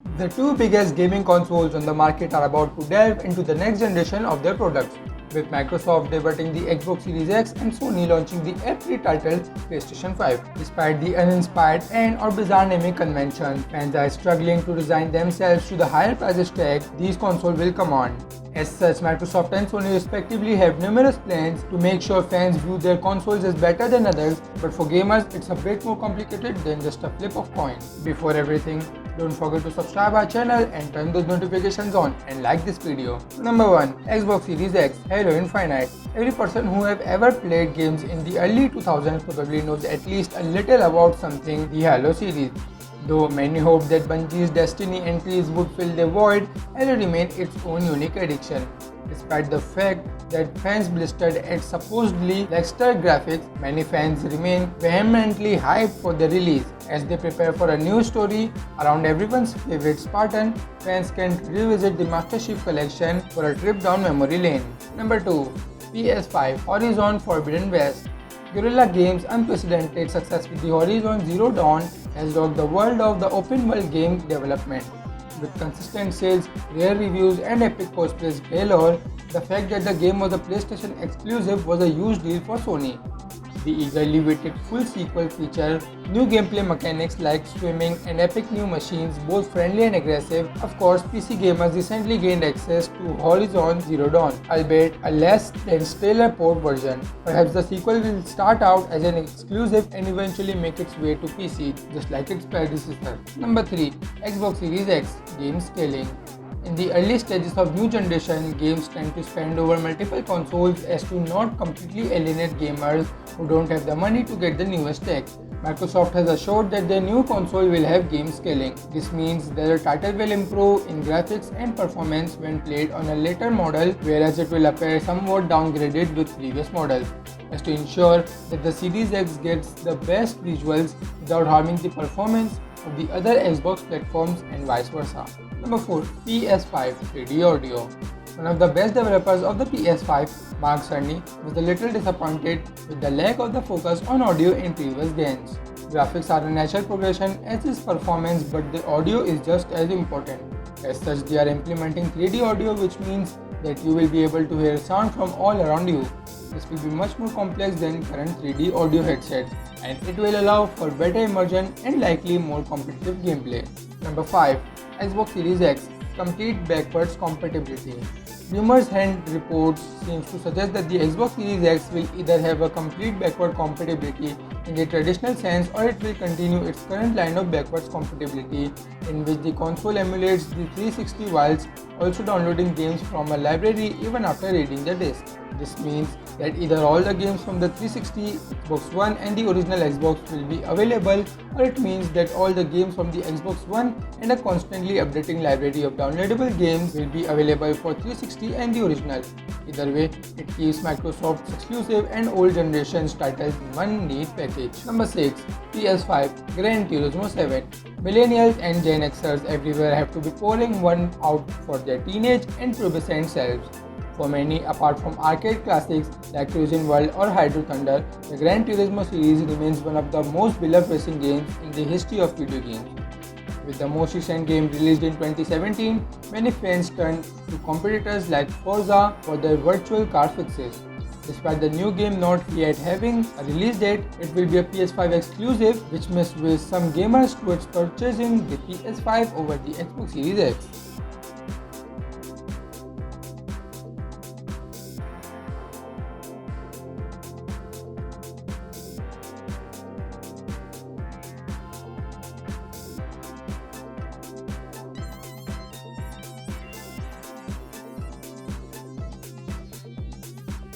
The two biggest gaming consoles on the market are about to delve into the next generation of their products, with Microsoft debuting the Xbox Series X and Sony launching the aptly titled PlayStation 5. Despite the uninspired and or bizarre naming convention, fans are struggling to resign themselves to the higher prices tag these consoles will command. As such, Microsoft and Sony respectively have numerous plans to make sure fans view their consoles as better than others, but for gamers, it's a bit more complicated than just a flip of coin. Before everything, don't forget to subscribe our channel and turn those notifications on and like this video. Number 1. Xbox Series X Halo Infinite. Every person who have ever played games in the early 2000s probably knows at least a little about something the Halo series. Though many hoped that Bungie's Destiny entries would fill the void, Halo remained its own unique addiction. Despite the fact that fans blistered at supposedly lackluster graphics, many fans remain vehemently hyped for the release. As they prepare for a new story around everyone's favorite Spartan, fans can revisit the Master Chief Collection for a trip down memory lane. Number 2. PS5 Horizon Forbidden West. Guerrilla Games' unprecedented success with the Horizon Zero Dawn has rocked the world of the open world game development. With consistent sales, rare reviews, and epic post-praise galore, the fact that the game was a PlayStation exclusive was a huge deal for Sony. The eagerly waited full sequel feature new gameplay mechanics like swimming and epic new machines, both friendly and aggressive. Of course, PC gamers recently gained access to Horizon Zero Dawn, albeit a less than stellar port version. Perhaps the sequel will start out as an exclusive and eventually make its way to PC, just like its predecessor. Number 3. Xbox Series X Game Scaling. In the early stages of new generation, games tend to spend over multiple consoles as to not completely alienate gamers who don't have the money to get the newest tech. Microsoft has assured that their new console will have game scaling. This means that the title will improve in graphics and performance when played on a later model, whereas it will appear somewhat downgraded with previous models, as to ensure that the Series X gets the best visuals without harming the performance of the other Xbox platforms and vice versa. Number 4. PS5 3D Audio. One of the best developers of the PS5, Mark Cerny, was a little disappointed with the lack of the focus on audio in previous games. Graphics are a natural progression as is performance, but the audio is just as important. As such, they are implementing 3D audio, which means that you will be able to hear sound from all around you. This will be much more complex than current 3D audio headsets, and it will allow for better immersion and likely more competitive gameplay. Number 5. Xbox Series X Complete Backwards Compatibility. Rumors and reports seem to suggest that the Xbox Series X will either have a complete backward compatibility in the traditional sense, or it will continue its current line of backwards compatibility, in which the console emulates the 360 whilst also downloading games from a library even after reading the disc. This means that either all the games from the 360, Xbox One and the original Xbox will be available, or it means that all the games from the Xbox One and a constantly updating library of downloadable games will be available for 360 and the original. Either way, it keeps Microsoft's exclusive and old generations titles in one neat package. Number 6. PS5 Gran Turismo 7. Millennials and Gen Xers everywhere have to be pouring one out for their teenage and pubescent selves. For many, apart from arcade classics like Cruising World or Hydro Thunder, the Gran Turismo series remains one of the most beloved racing games in the history of video games. With the most recent game released in 2017, many fans turned to competitors like Forza for their virtual car fixes. Despite the new game not yet having a release date, it will be a PS5 exclusive, which may sway some gamers towards purchasing the PS5 over the Xbox Series X.